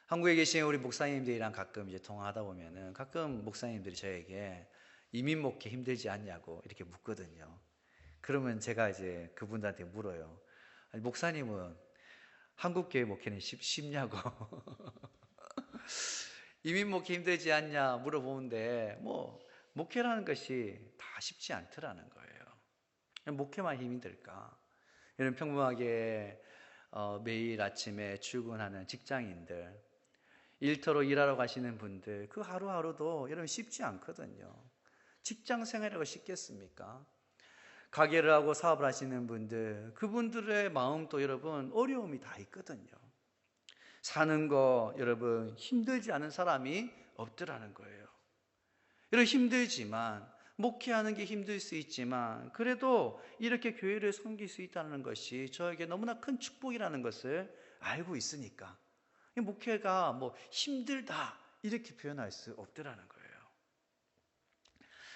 한국에 계신 우리 목사님들이랑 가끔 이제 통화하다 보면은 가끔 목사님들이 저에게 이민 목회 힘들지 않냐고 이렇게 묻거든요. 그러면 제가 이제 그분들한테 물어요. 아니, 목사님은 한국 교회 목회는 쉽냐고. 이민 목회 힘들지 않냐 물어보는데 뭐 목회라는 것이 다 쉽지 않더라는 거예요. 목회만 힘이 들까? 이런 평범하게 매일 아침에 출근하는 직장인들, 일터로 일하러 가시는 분들, 그 하루하루도 여러분 쉽지 않거든요. 직장 생활이라고 쉽겠습니까? 가게를 하고 사업을 하시는 분들, 그분들의 마음도 여러분 어려움이 다 있거든요. 사는 거 여러분 힘들지 않은 사람이 없더라는 거예요. 여러분 힘들지만, 목회하는 게 힘들 수 있지만 그래도 이렇게 교회를 섬길 수 있다는 것이 저에게 너무나 큰 축복이라는 것을 알고 있으니까 목회가 뭐 힘들다 이렇게 표현할 수 없더라는 거예요.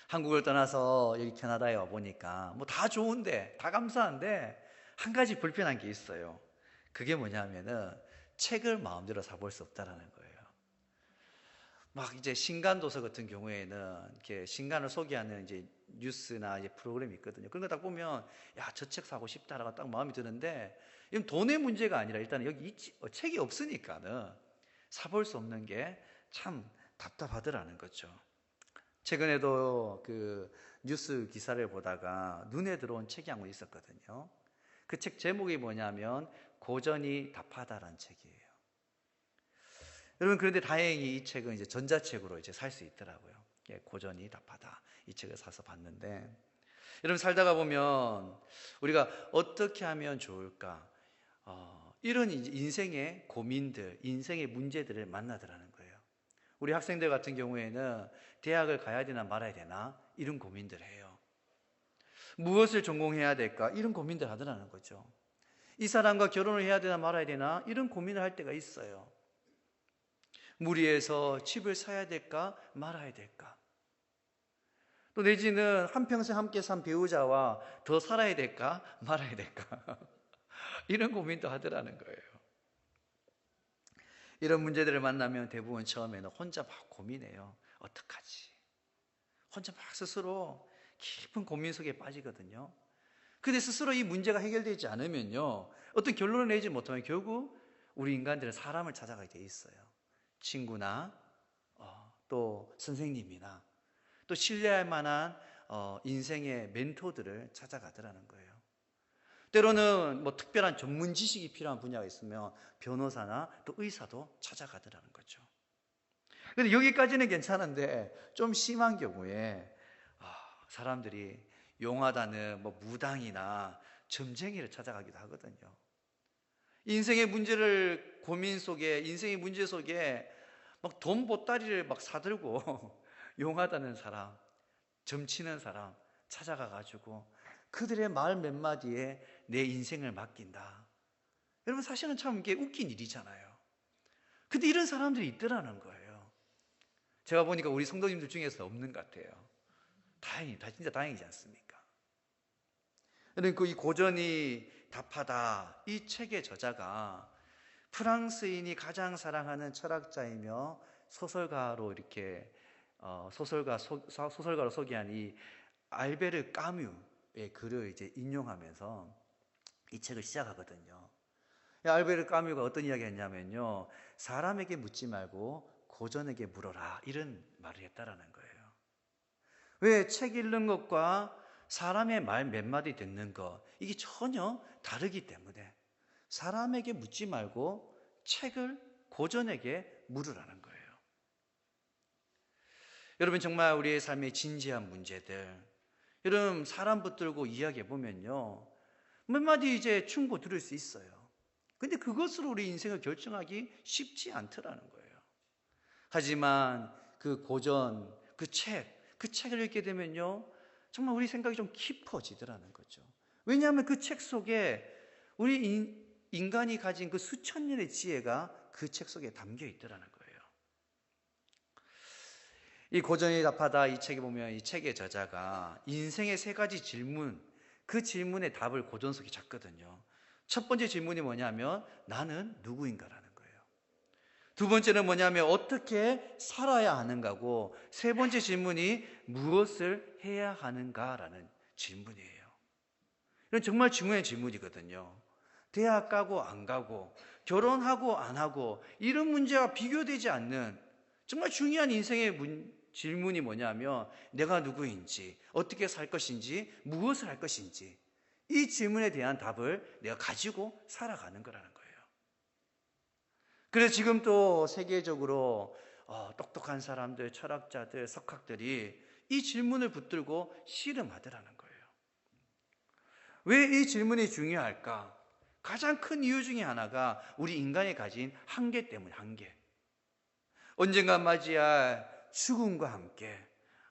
한국을 떠나서 여기 캐나다에 와보니까 뭐 다 좋은데 다 감사한데 한 가지 불편한 게 있어요. 그게 뭐냐면은 책을 마음대로 사볼 수 없다라는 거예요. 막 이제 신간 도서 같은 경우에는 이렇게 신간을 소개하는 이제 뉴스나 이제 프로그램이 있거든요. 그런 거 딱 보면 야, 저 책 사고 싶다라고 딱 마음이 드는데 이건 돈의 문제가 아니라 일단 여기 책이 없으니까는 사볼 수 없는 게 참 답답하더라는 거죠. 최근에도 그 뉴스 기사를 보다가 눈에 들어온 책이 한 권 있었거든요. 그 책 제목이 뭐냐면 고전이 답하다라는 책이에요. 여러분, 그런데 다행히 이 책은 이제 전자책으로 이제 살 수 있더라고요. 고전이 답하다. 이 책을 사서 봤는데, 여러분 살다가 보면 우리가 어떻게 하면 좋을까? 이런 이제 인생의 고민들, 인생의 문제들을 만나더라는 거예요. 우리 학생들 같은 경우에는 대학을 가야 되나 말아야 되나 이런 고민들 해요. 무엇을 전공해야 될까 이런 고민들 하더라는 거죠. 이 사람과 결혼을 해야 되나 말아야 되나 이런 고민을 할 때가 있어요. 무리해서 집을 사야 될까 말아야 될까, 또 내지는 한평생 함께 산 배우자와 더 살아야 될까 말아야 될까 이런 고민도 하더라는 거예요. 이런 문제들을 만나면 대부분 처음에는 혼자 막 고민해요. 어떡하지? 혼자 막 스스로 깊은 고민 속에 빠지거든요. 근데 스스로 이 문제가 해결되지 않으면요, 어떤 결론을 내지 못하면 결국 우리 인간들은 사람을 찾아가게 돼 있어요. 친구나 또 선생님이나 또 신뢰할 만한 인생의 멘토들을 찾아가더라는 거예요. 때로는 뭐 특별한 전문 지식이 필요한 분야가 있으면 변호사나 또 의사도 찾아가더라는 거죠. 근데 여기까지는 괜찮은데 좀 심한 경우에 사람들이 용하다는 뭐 무당이나 점쟁이를 찾아가기도 하거든요. 인생의 문제를 고민 속에, 인생의 문제 속에 막 돈 보따리를 막 사들고 용하다는 사람, 점치는 사람 찾아가 가지고 그들의 말 몇 마디에 내 인생을 맡긴다. 여러분 사실은 참 이게 웃긴 일이잖아요. 근데 이런 사람들이 있더라는 거예요. 제가 보니까 우리 성도님들 중에서 없는 것 같아요. 진짜 다행이지 않습니까? 그러니까 이 고전이 답하다 이 책의 저자가 프랑스인이 가장 사랑하는 철학자이며 소설가로 이렇게 소설가로 소개한 이 알베르 까뮈의 글을 이제 인용하면서 이 책을 시작하거든요. 알베르 까뮈가 어떤 이야기 했냐면요, 사람에게 묻지 말고 고전에게 물어라 이런 말을 했다라는 거예요. 왜 책 읽는 것과 사람의 말 몇 마디 듣는 것 이게 전혀 다르기 때문에 사람에게 묻지 말고 책을 고전에게 물으라는 거예요. 여러분 정말 우리의 삶의 진지한 문제들, 여러분 사람 붙들고 이야기해 보면요, 몇 마디 이제 충고 들을 수 있어요. 근데 그것으로 우리 인생을 결정하기 쉽지 않더라는 거예요. 하지만 그 고전, 그 책을 읽게 되면요, 정말 우리 생각이 좀 깊어지더라는 거죠. 왜냐하면 그 책 속에 우리 인간이 가진 그 수천 년의 지혜가 그 책 속에 담겨 있더라는 거예요. 이 고전이 답하다 이 책에 보면 이 책의 저자가 인생의 세 가지 질문, 그 질문의 답을 고전 속에 찾거든요. 첫 번째 질문이 뭐냐면 나는 누구인가라는 거예요. 두 번째는 뭐냐면 어떻게 살아야 하는가고, 세 번째 질문이 무엇을 해야 하는가라는 질문이에요. 이건 정말 중요한 질문이거든요. 대학 가고 안 가고, 결혼하고 안 하고, 이런 문제와 비교되지 않는 정말 중요한 인생의 질문이 뭐냐면 내가 누구인지, 어떻게 살 것인지, 무엇을 할 것인지, 이 질문에 대한 답을 내가 가지고 살아가는 거라는 거예요. 그래서 지금 또 세계적으로 똑똑한 사람들, 철학자들, 석학들이 이 질문을 붙들고 씨름하더라는 거예요. 왜 이 질문이 중요할까? 가장 큰 이유 중에 하나가 우리 인간이 가진 한계 때문에, 한계. 언젠가 맞이할 죽음과 함께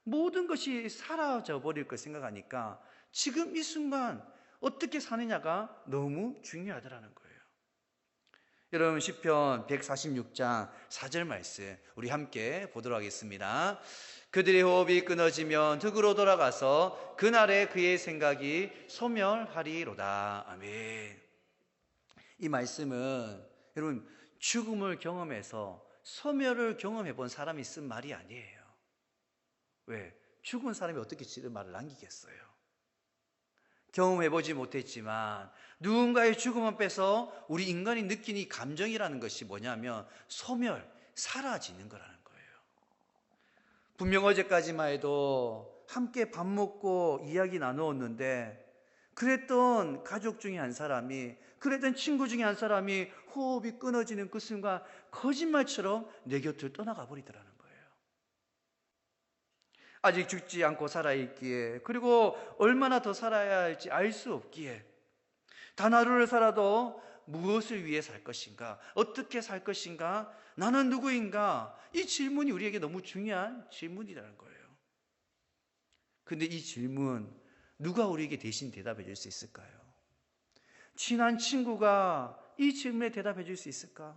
모든 것이 사라져 버릴 걸 생각하니까 지금 이 순간 어떻게 사느냐가 너무 중요하더라는 거예요. 여러분, 시편 146장 4절 말씀 우리 함께 보도록 하겠습니다. 그들의 호흡이 끊어지면 득으로 돌아가서 그날에 그의 생각이 소멸하리로다. 아멘. 이 말씀은 여러분, 죽음을 경험해서 소멸을 경험해 본 사람이 쓴 말이 아니에요. 왜? 죽은 사람이 어떻게 이런 말을 남기겠어요? 경험해보지 못했지만 누군가의 죽음 앞에서 우리 인간이 느끼는 이 감정이라는 것이 뭐냐면 소멸, 사라지는 거라는 거예요. 분명 어제까지만 해도 함께 밥 먹고 이야기 나누었는데 그랬던 가족 중에 한 사람이, 그랬던 친구 중에 한 사람이 호흡이 끊어지는 그 순간 거짓말처럼 내 곁을 떠나가 버리더라는 거예요. 아직 죽지 않고 살아있기에, 그리고 얼마나 더 살아야 할지 알 수 없기에, 단 하루를 살아도 무엇을 위해 살 것인가, 어떻게 살 것인가, 나는 누구인가, 이 질문이 우리에게 너무 중요한 질문이라는 거예요. 근데 이 질문 누가 우리에게 대신 대답해 줄 수 있을까요? 친한 친구가 이 질문에 대답해 줄 수 있을까?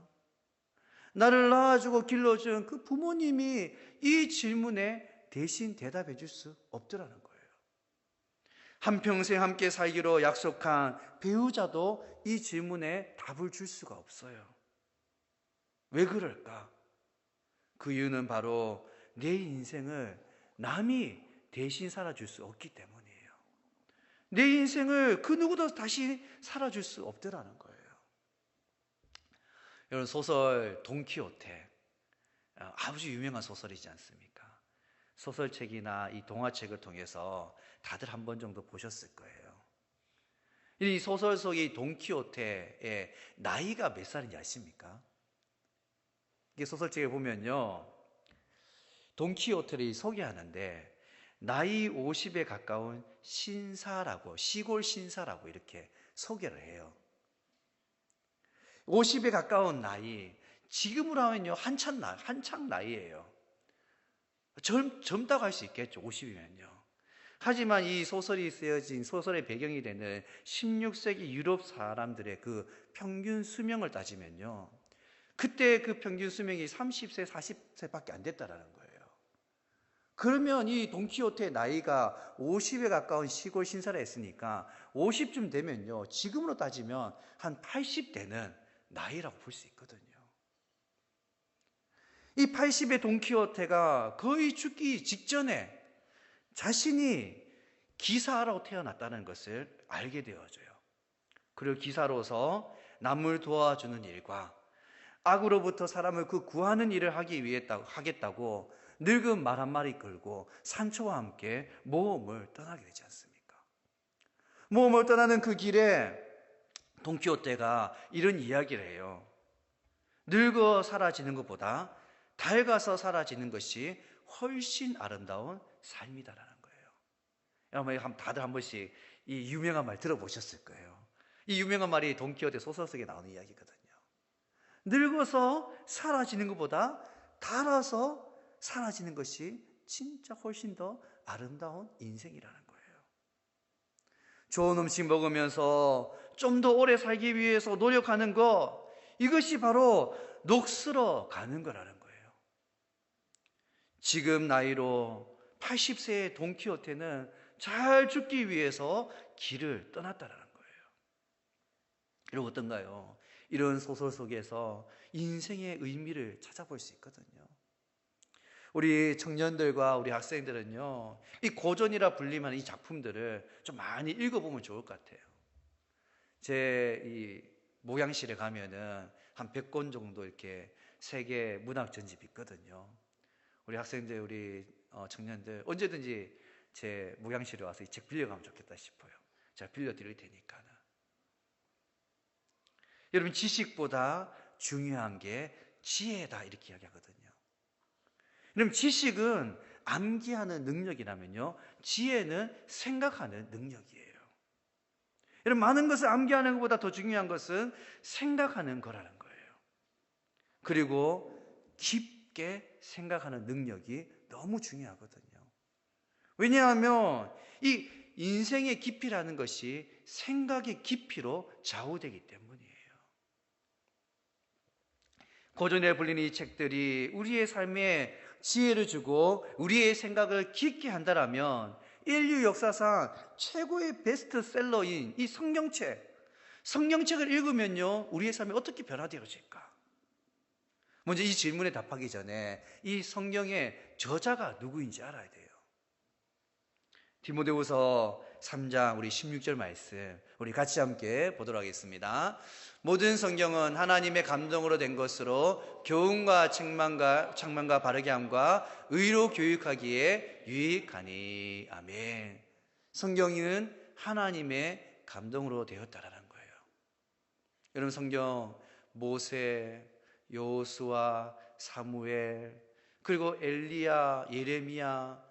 나를 낳아주고 길러준 그 부모님이 이 질문에 대신 대답해 줄 수 없더라는 거예요. 한평생 함께 살기로 약속한 배우자도 이 질문에 답을 줄 수가 없어요. 왜 그럴까? 그 이유는 바로 내 인생을 남이 대신 살아줄 수 없기 때문이에요. 내 인생을 그 누구도 다시 살아줄 수 없더라는 거예요. 여러분, 소설 돈키호테 아주 유명한 소설이지 않습니까? 소설책이나 이 동화책을 통해서 다들 한 번 정도 보셨을 거예요. 이 소설 속의 돈키호테의 나이가 몇 살인지 아십니까? 이게 소설책에 보면요, 돈키호테를 소개하는데 나이 50에 가까운 신사라고, 시골 신사라고 이렇게 소개를 해요. 50에 가까운 나이, 지금으로 하면요 한창 나이예요. 젊다고 할 수 있겠죠, 50이면요. 하지만 이 소설이 쓰여진 소설의 배경이 되는 16세기 유럽 사람들의 그 평균 수명을 따지면요, 그때 그 평균 수명이 30세, 40세밖에 안 됐다라는 거예요. 그러면 이 돈키호테의 나이가 50에 가까운 시골 신사라 했으니까 50쯤 되면요, 지금으로 따지면 한 80대는 나이라고 볼 수 있거든요. 이 80의 돈키호테가 거의 죽기 직전에 자신이 기사로 태어났다는 것을 알게 되어져요. 그리고 기사로서 남을 도와주는 일과 악으로부터 사람을 구하는 일을 하기 위해 하겠다고 늙은 말 한 마리 끌고 산초와 함께 모험을 떠나게 되지 않습니까? 모험을 떠나는 그 길에 돈키호테가 이런 이야기를 해요. 늙어 사라지는 것보다 밝아서 사라지는 것이 훨씬 아름다운 삶이다라는 거예요. 여러분, 다들 한 번씩 이 유명한 말 들어보셨을 거예요. 이 유명한 말이 돈키호테 소설 속에 나오는 이야기거든요. 늙어서 사라지는 것보다 달아서 사라지는 것이 진짜 훨씬 더 아름다운 인생이라는 거예요. 좋은 음식 먹으면서 좀 더 오래 살기 위해서 노력하는 것, 이것이 바로 녹슬어 가는 거라는 거예요. 지금 나이로 80세의 돈키호테는 잘 죽기 위해서 길을 떠났다라는 거예요. 이런 어떤가요? 이런 소설 속에서 인생의 의미를 찾아볼 수 있거든요. 우리 청년들과 우리 학생들은요, 이 고전이라 불리면 이 작품들을 좀 많이 읽어보면 좋을 것 같아요. 제 이 목양실에 가면은 한 100권 정도 이렇게 세계 문학 전집이 있거든요. 우리 학생들, 우리 청년들 언제든지 제 목양실에 와서 이 책 빌려가면 좋겠다 싶어요. 제가 빌려드릴 테니까는. 여러분, 지식보다 중요한 게 지혜다 이렇게 이야기하거든요. 여러분, 지식은 암기하는 능력이라면요, 지혜는 생각하는 능력이에요. 여러분, 많은 것을 암기하는 것보다 더 중요한 것은 생각하는 거라는 거예요. 그리고 깊게 생각하는 능력이 너무 중요하거든요. 왜냐하면 이 인생의 깊이라는 것이 생각의 깊이로 좌우되기 때문이에요. 고전에 불리는 이 책들이 우리의 삶에 지혜를 주고 우리의 생각을 깊게 한다면 인류 역사상 최고의 베스트셀러인 이 성경책을 읽으면요, 우리의 삶이 어떻게 변화되어질까? 먼저 이 질문에 답하기 전에 이 성경의 저자가 누구인지 알아야 돼요. 디모데후서 3장 우리 16절 말씀 우리 같이 함께 보도록 하겠습니다. 모든 성경은 하나님의 감동으로 된 것으로 교훈과 책망과 바르게 함과 의로 교육하기에 유익하니. 아멘. 성경은 하나님의 감동으로 되었다라는 거예요. 여러분, 성경 모세, 여호수아, 사무엘, 그리고 엘리야, 예레미야,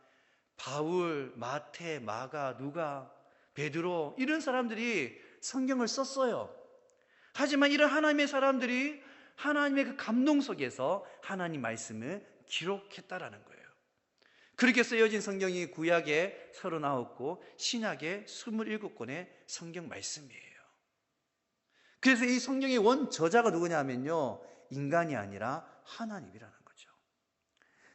바울, 마태, 마가, 누가, 베드로, 이런 사람들이 성경을 썼어요. 하지만 이런 하나님의 사람들이 하나님의 그 감동 속에서 하나님 말씀을 기록했다라는 거예요. 그렇게 쓰여진 성경이 구약에 39권, 신약에 27권의 성경 말씀이에요. 그래서 이 성경의 원 저자가 누구냐면요, 인간이 아니라 하나님이라는 거죠.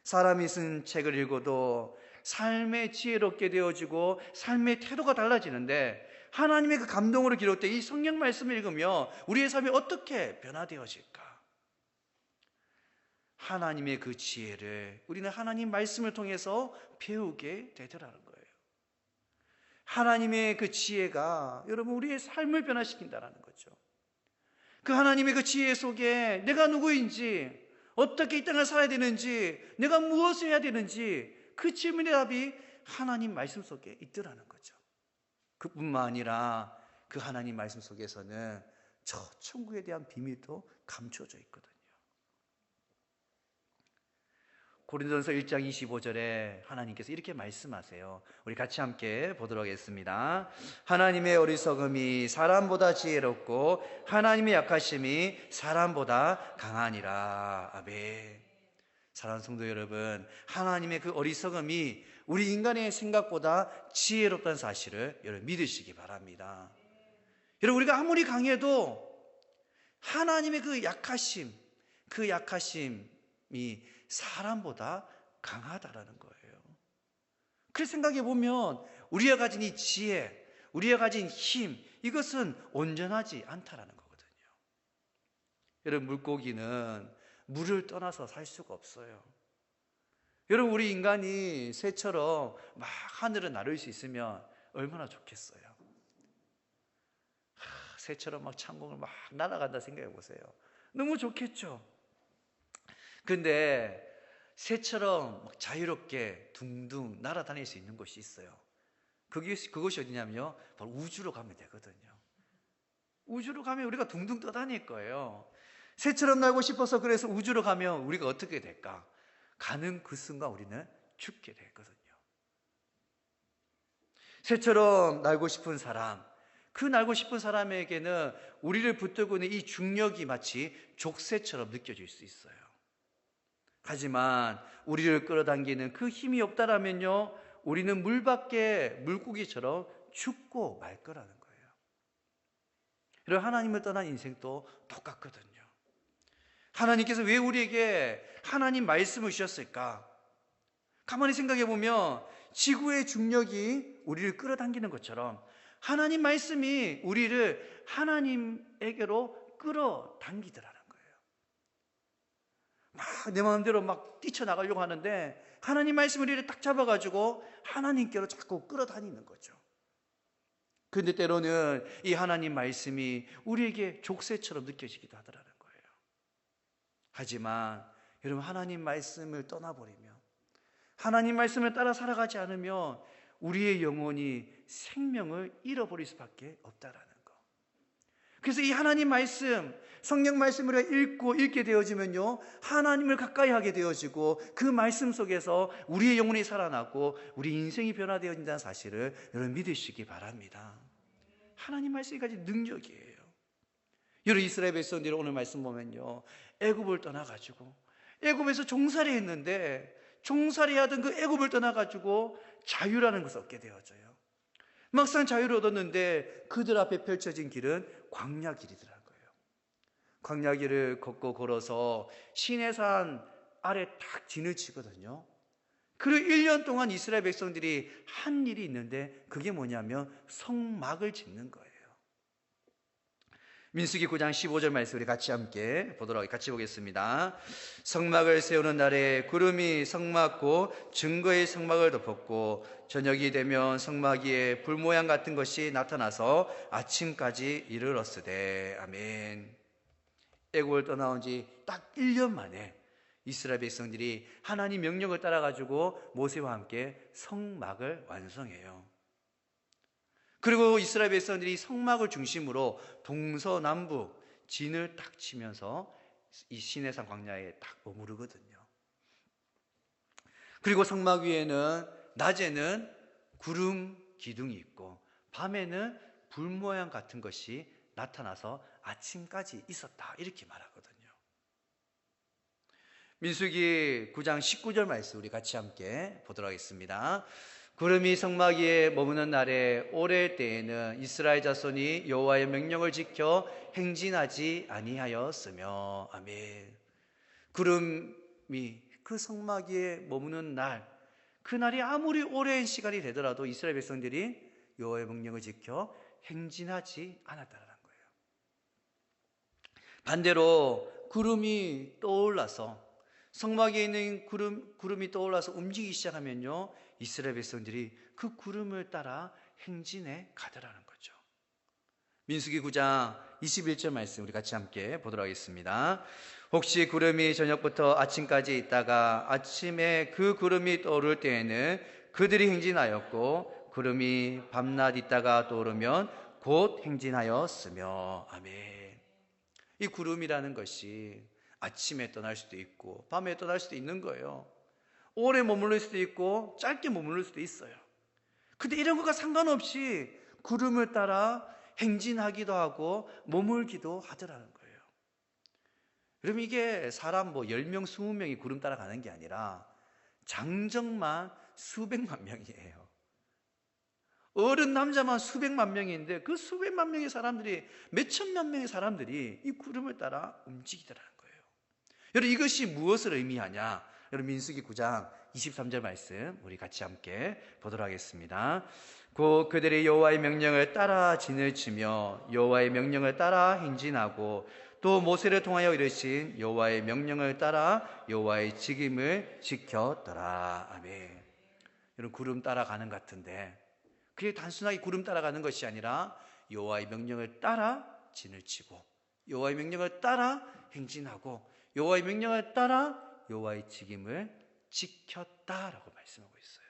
사람이 쓴 책을 읽어도 삶의 지혜롭게 되어지고 삶의 태도가 달라지는데, 하나님의 그 감동으로 기록된 이 성경 말씀을 읽으며 우리의 삶이 어떻게 변화되어질까? 하나님의 그 지혜를 우리는 하나님 말씀을 통해서 배우게 되더라는 거예요. 하나님의 그 지혜가 여러분 우리의 삶을 변화시킨다는 거죠. 그 하나님의 그 지혜 속에 내가 누구인지, 어떻게 이 땅을 살아야 되는지, 내가 무엇을 해야 되는지, 그 질문의 답이 하나님 말씀 속에 있더라는 거죠. 그뿐만 아니라 그 하나님 말씀 속에서는 저 천국에 대한 비밀도 감춰져 있거든요. 고린도전서 1장 25절에 하나님께서 이렇게 말씀하세요. 우리 같이 함께 보도록 하겠습니다. 하나님의 어리석음이 사람보다 지혜롭고 하나님의 약하심이 사람보다 강하니라. 아멘. 사랑하는 성도 여러분, 하나님의 그 어리석음이 우리 인간의 생각보다 지혜롭다는 사실을 여러분 믿으시기 바랍니다. 여러분, 우리가 아무리 강해도 하나님의 그 약하심이 사람보다 강하다라는 거예요. 그래서 생각해 보면 우리가 가진 이 지혜, 우리가 가진 힘, 이것은 온전하지 않다라는 거거든요. 여러분, 물고기는 물을 떠나서 살 수가 없어요. 여러분, 우리 인간이 새처럼 막 하늘을 나를 수 있으면 얼마나 좋겠어요. 새처럼 막 창공을 막 날아간다 생각해 보세요. 너무 좋겠죠. 근데 새처럼 막 자유롭게 둥둥 날아다닐 수 있는 곳이 있어요. 그것이 어디냐면요, 바로 우주로 가면 되거든요. 우주로 가면 우리가 둥둥 떠다닐 거예요. 새처럼 날고 싶어서 그래서 우주로 가면 우리가 어떻게 될까? 가는 그 순간 우리는 죽게 되거든요. 새처럼 날고 싶은 사람, 그 날고 싶은 사람에게는 우리를 붙들고 있는 이 중력이 마치 족쇄처럼 느껴질 수 있어요. 하지만 우리를 끌어당기는 그 힘이 없다라면요, 우리는 물밖에 물고기처럼 죽고 말 거라는 거예요. 이런 하나님을 떠난 인생도 똑같거든요. 하나님께서 왜 우리에게 하나님 말씀을 주셨을까? 가만히 생각해 보면 지구의 중력이 우리를 끌어당기는 것처럼 하나님 말씀이 우리를 하나님에게로 끌어당기더라는 거예요. 막 내 마음대로 막 뛰쳐나가려고 하는데 하나님 말씀을 우리를 딱 잡아가지고 하나님께로 자꾸 끌어다니는 거죠. 그런데 때로는 이 하나님 말씀이 우리에게 족쇄처럼 느껴지기도 하더라는 거예요. 하지만 여러분, 하나님 말씀을 떠나버리면, 하나님 말씀을 따라 살아가지 않으면 우리의 영혼이 생명을 잃어버릴 수밖에 없다라는 거. 그래서 이 하나님 말씀, 성경 말씀을 읽게 되어지면요, 하나님을 가까이 하게 되어지고 그 말씀 속에서 우리의 영혼이 살아나고 우리 인생이 변화되어진다는 사실을 여러분 믿으시기 바랍니다. 하나님 말씀이 가진 능력이에요. 여러분, 이스라엘 백성들이 오늘 말씀 보면요, 애굽을 떠나가지고 애굽에서 종살이 했는데 종살이 하던 그 애굽을 떠나가지고 자유라는 것을 얻게 되어져요. 막상 자유를 얻었는데 그들 앞에 펼쳐진 길은 광야 길이더라고요. 광야 길을 걷고 걸어서 시내산 아래 딱 진을 치거든요. 그리고 1년 동안 이스라엘 백성들이 한 일이 있는데 그게 뭐냐면 성막을 짓는 거예요. 민수기 9장 15절 말씀 우리 같이 함께 같이 보겠습니다. 성막을 세우는 날에 구름이 성막 곧 증거의 성막을 덮었고 저녁이 되면 성막 위에 불 모양 같은 것이 나타나서 아침까지 이르렀으되. 아멘. 애굽을 떠나온 지 딱 1년 만에 이스라엘 백성들이 하나님 명령을 따라가지고 모세와 함께 성막을 완성해요. 그리고 이스라엘 백성들이 성막을 중심으로 동서남북 진을 딱 치면서 이 시내산 광야에 딱 머무르거든요. 그리고 성막 위에는 낮에는 구름 기둥이 있고 밤에는 불 모양 같은 것이 나타나서 아침까지 있었다, 이렇게 말하거든요. 민수기 9장 19절 말씀 우리 같이 함께 보도록 하겠습니다. 구름이 성막 위에 머무는 날에 오래 때에는 이스라엘 자손이 여호와의 명령을 지켜 행진하지 아니하였으며. 아멘. 구름이 그 성막 위에 머무는 날, 그날이 아무리 오랜 시간이 되더라도 이스라엘 백성들이 여호와의 명령을 지켜 행진하지 않았다는 거예요. 반대로 구름이 떠올라서, 성막 위에 있는 구름이 떠올라서 움직이기 시작하면요, 이스라엘 백성들이 그 구름을 따라 행진해 가더라는 거죠. 민수기 9장 21절 말씀 우리 같이 함께 보도록 하겠습니다. 혹시 구름이 저녁부터 아침까지 있다가 아침에 그 구름이 떠오를 때에는 그들이 행진하였고 구름이 밤낮 있다가 떠오르면 곧 행진하였으며. 아멘. 이 구름이라는 것이 아침에 떠날 수도 있고 밤에 떠날 수도 있는 거예요. 오래 머무를 수도 있고 짧게 머무를 수도 있어요. 근데 이런 것과 상관없이 구름을 따라 행진하기도 하고 머물기도 하더라는 거예요. 여러분, 이게 사람 10명, 20명이 구름 따라가는 게 아니라 장정만 수백만 명이에요. 어른 남자만 수백만 명인데 그 수백만 명의 사람들이, 몇천만 명의 사람들이 이 구름을 따라 움직이더라는 거예요. 여러분, 이것이 무엇을 의미하냐? 여러분, 민수기 9장 23절 말씀 우리 같이 함께 보도록 하겠습니다. 곧 그들이 여호와의 명령을 따라 진을 치며 여호와의 명령을 따라 행진하고 또 모세를 통하여 이르신 여호와의 명령을 따라 여호와의 직임을 지켰더라. 아멘. 여러분, 구름 따라가는 것 같은데 그게 단순하게 구름 따라가는 것이 아니라 여호와의 명령을 따라 진을 치고 여호와의 명령을 따라 행진하고 여호와의 명령을 따라 여호와의 직임을 지켰다라고 말씀하고 있어요.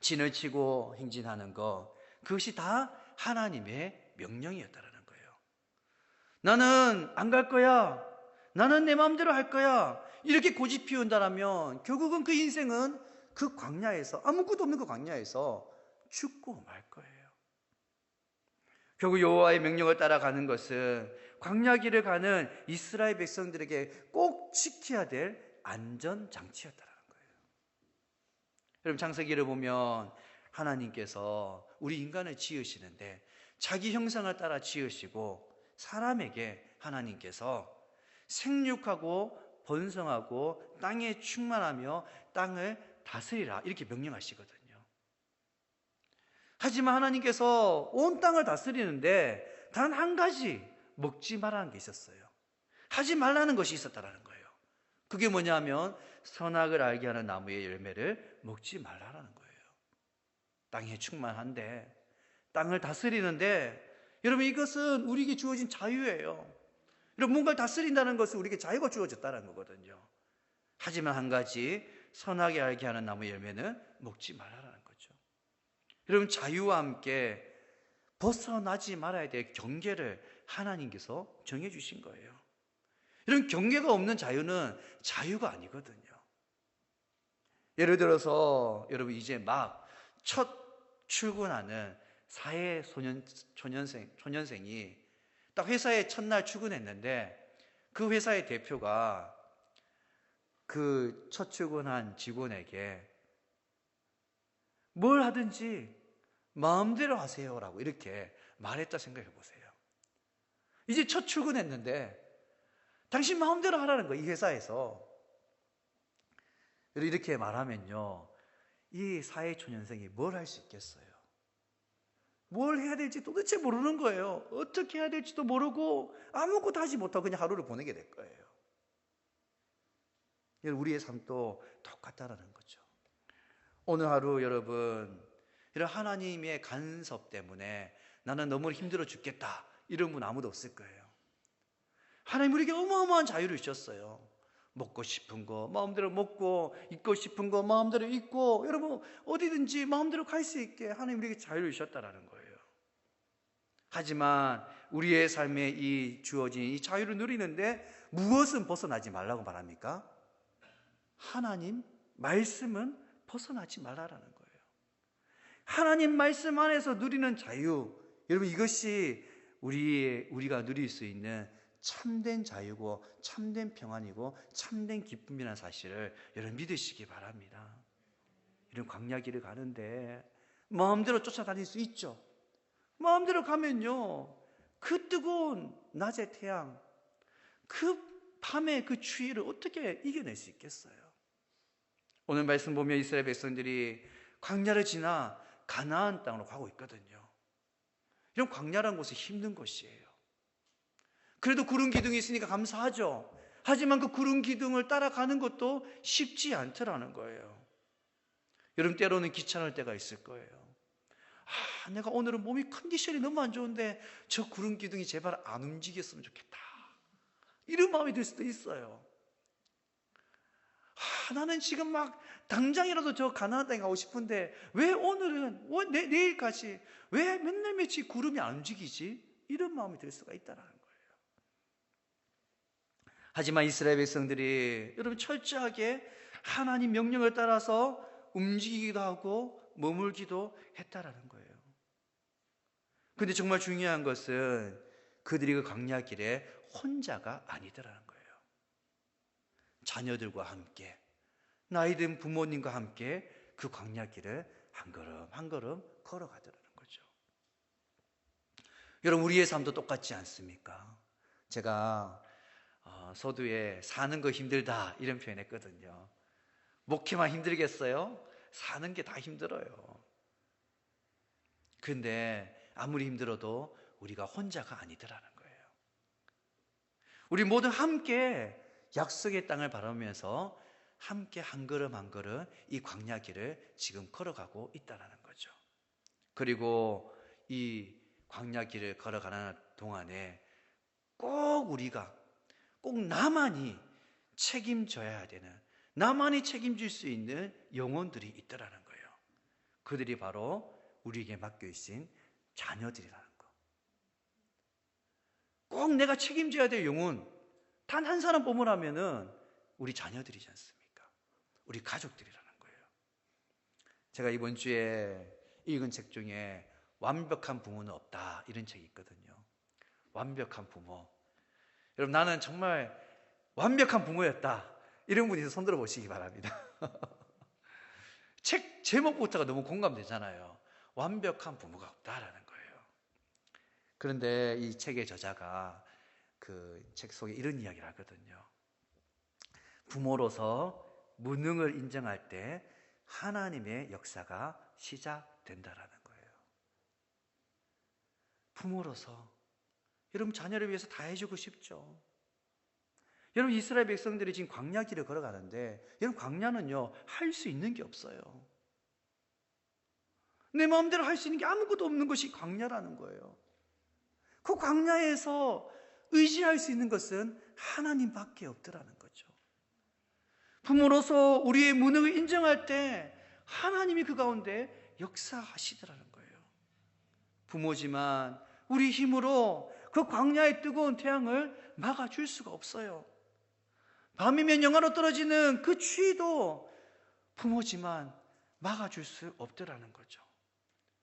진을 치고 행진하는 것, 그것이 다 하나님의 명령이었다라는 거예요. 나는 안 갈 거야, 나는 내 마음대로 할 거야, 이렇게 고집 피운다라면 결국은 그 인생은 그 광야에서, 아무것도 없는 그 광야에서 죽고 말 거예요. 결국 여호와의 명령을 따라가는 것은 광야길을 가는 이스라엘 백성들에게 꼭 지켜야 될 안전장치였다는 거예요. 여러분, 창세기를 보면 하나님께서 우리 인간을 지으시는데 자기 형상을 따라 지으시고 사람에게 하나님께서 생육하고 번성하고 땅에 충만하며 땅을 다스리라, 이렇게 명령하시거든요. 하지만 하나님께서 온 땅을 다스리는데 단 한 가지 먹지 말라는 게 있었어요. 하지 말라는 것이 있었다라는 거예요. 그게 뭐냐면 선악을 알게 하는 나무의 열매를 먹지 말라는 거예요. 땅이 충만한데, 땅을 다스리는데, 여러분 이것은 우리에게 주어진 자유예요. 여러분 뭔가를 다스린다는 것은 우리에게 자유가 주어졌다는 거거든요. 하지만 한 가지, 선하게 알게 하는 나무의 열매는 먹지 말라는 거죠. 여러분 자유와 함께 벗어나지 말아야 될 경계를 하나님께서 정해주신 거예요. 이런 경계가 없는 자유는 자유가 아니거든요. 예를 들어서 여러분 이제 막 첫 출근하는 사회 초년생이 딱 회사에 첫날 출근했는데 그 회사의 대표가 그 첫 출근한 직원에게 뭘 하든지 마음대로 하세요라고 이렇게 말했다 생각해 보세요. 이제 첫 출근했는데 당신 마음대로 하라는 거예요. 이 회사에서. 이렇게 말하면요, 이 사회초년생이 뭘 할 수 있겠어요? 뭘 해야 될지 도대체 모르는 거예요. 어떻게 해야 될지도 모르고 아무것도 하지 못하고 그냥 하루를 보내게 될 거예요. 우리의 삶도 똑같다라는 거죠. 오늘 하루 여러분, 이런 하나님의 간섭 때문에 나는 너무 힘들어 죽겠다 이런 분 아무도 없을 거예요. 하나님 우리에게 어마어마한 자유를 주셨어요. 먹고 싶은 거 마음대로 먹고, 입고 싶은 거 마음대로 입고, 여러분 어디든지 마음대로 갈 수 있게 하나님 우리에게 자유를 주셨다라는 거예요. 하지만 우리의 삶에 이 주어진 이 자유를 누리는데 무엇은 벗어나지 말라고 말합니까? 하나님 말씀은 벗어나지 말라라는 거예요. 하나님 말씀 안에서 누리는 자유, 여러분 이것이 우리가 누릴 수 있는 참된 자유고 참된 평안이고 참된 기쁨이라는 사실을 여러분 믿으시기 바랍니다. 이런 광야길을 가는데 마음대로 쫓아다닐 수 있죠. 마음대로 가면요, 그 뜨거운 낮의 태양, 그 밤의 그 추위를 어떻게 이겨낼 수 있겠어요? 오늘 말씀 보면 이스라엘 백성들이 광야를 지나 가나안 땅으로 가고 있거든요. 이런 광야라는 곳은 힘든 곳이에요. 그래도 구름 기둥이 있으니까 감사하죠. 하지만 그 구름 기둥을 따라가는 것도 쉽지 않더라는 거예요. 여러분 때로는 귀찮을 때가 있을 거예요. 내가 오늘은 몸이 컨디션이 너무 안 좋은데 저 구름 기둥이 제발 안 움직였으면 좋겠다, 이런 마음이 들 수도 있어요. 나는 지금 막 당장이라도 저 가나안 땅에 가고 싶은데 왜 오늘은, 내일까지 왜 맨날 며칠 구름이 안 움직이지? 이런 마음이 들 수가 있다는 거예요. 하지만 이스라엘 백성들이 여러분 철저하게 하나님 명령을 따라서 움직이기도 하고 머물기도 했다라는 거예요. 그런데 정말 중요한 것은 그들이 그 광야길에 혼자가 아니더라는 거예요. 자녀들과 함께, 나이 든 부모님과 함께 그 광야길을 한 걸음 한 걸음 걸어가더라는 거죠. 여러분 우리의 삶도 똑같지 않습니까? 제가 서두에 사는 거 힘들다 이런 표현했거든요. 목회만 힘들겠어요? 사는 게 다 힘들어요. 그런데 아무리 힘들어도 우리가 혼자가 아니더라는 거예요. 우리 모두 함께 약속의 땅을 바라보면서 함께 한 걸음 한 걸음 이 광야길을 지금 걸어가고 있다는 거죠. 그리고 이 광야길을 걸어가는 동안에 꼭 나만이 책임져야 되는, 나만이 책임질 수 있는 영혼들이 있더라는 거예요. 그들이 바로 우리에게 맡겨있신 자녀들이라는 거. 꼭 내가 책임져야 될 영혼 단 한 사람 뽑으라면은 우리 자녀들이지 않습니까? 우리 가족들이라는 거예요. 제가 이번 주에 읽은 책 중에 완벽한 부모는 없다 이런 책이 있거든요. 완벽한 부모. 여러분 나는 정말 완벽한 부모였다 이런 분이 손 들어 보시기 바랍니다. 책 제목부터가 너무 공감되잖아요. 완벽한 부모가 없다라는 거예요. 그런데 이 책의 저자가 그 책 속에 이런 이야기를 하거든요. 부모로서 무능을 인정할 때 하나님의 역사가 시작된다라는 거예요. 부모로서 여러분 자녀를 위해서 다 해주고 싶죠. 여러분 이스라엘 백성들이 지금 광야길을 걸어가는데 여러분 광야는요 할 수 있는 게 없어요. 내 마음대로 할 수 있는 게 아무것도 없는 것이 광야라는 거예요. 그 광야에서 의지할 수 있는 것은 하나님밖에 없더라는 거죠. 부모로서 우리의 무능을 인정할 때 하나님이 그 가운데 역사하시더라는 거예요. 부모지만 우리 힘으로 그 광야의 뜨거운 태양을 막아줄 수가 없어요. 밤이면 영하로 떨어지는 그 추위도 부모지만 막아줄 수 없더라는 거죠.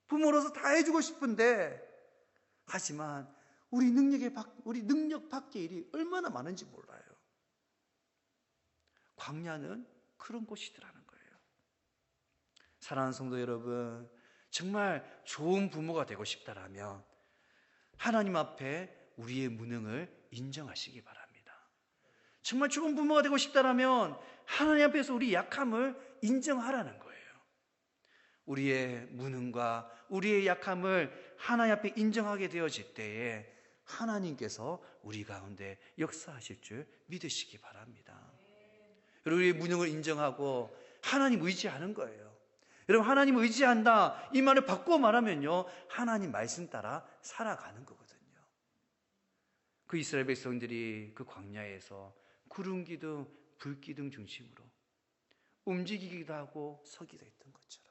부모로서 다 해주고 싶은데 하지만 우리 능력 밖의 일이 얼마나 많은지 몰라요. 광야는 그런 곳이더라는 거예요. 사랑하는 성도 여러분, 정말 좋은 부모가 되고 싶다라면 하나님 앞에 우리의 무능을 인정하시기 바랍니다. 정말 좋은 부모가 되고 싶다라면 하나님 앞에서 우리 약함을 인정하라는 거예요. 우리의 무능과 우리의 약함을 하나님 앞에 인정하게 되어질 때에 하나님께서 우리 가운데 역사하실 줄 믿으시기 바랍니다. 여러분, 우리의 무능을 인정하고 하나님 의지하는 거예요. 여러분, 하나님 의지한다 이 말을 바꾸어 말하면요 하나님 말씀 따라 살아가는 거거든요. 그 이스라엘 백성들이 그 광야에서 구름 기둥, 불 기둥 중심으로 움직이기도 하고 서기도 했던 것처럼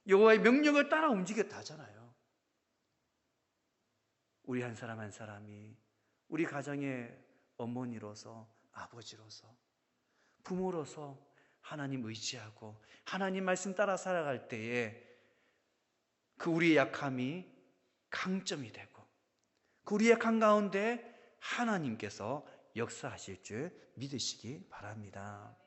여호와의 명령을 따라 움직였다 하잖아요. 우리 한 사람 한 사람이 우리 가정의 어머니로서, 아버지로서, 부모로서 하나님 의지하고 하나님 말씀 따라 살아갈 때에 그 우리의 약함이 강점이 되고 그 우리의 약함 가운데 하나님께서 역사하실 줄 믿으시기 바랍니다.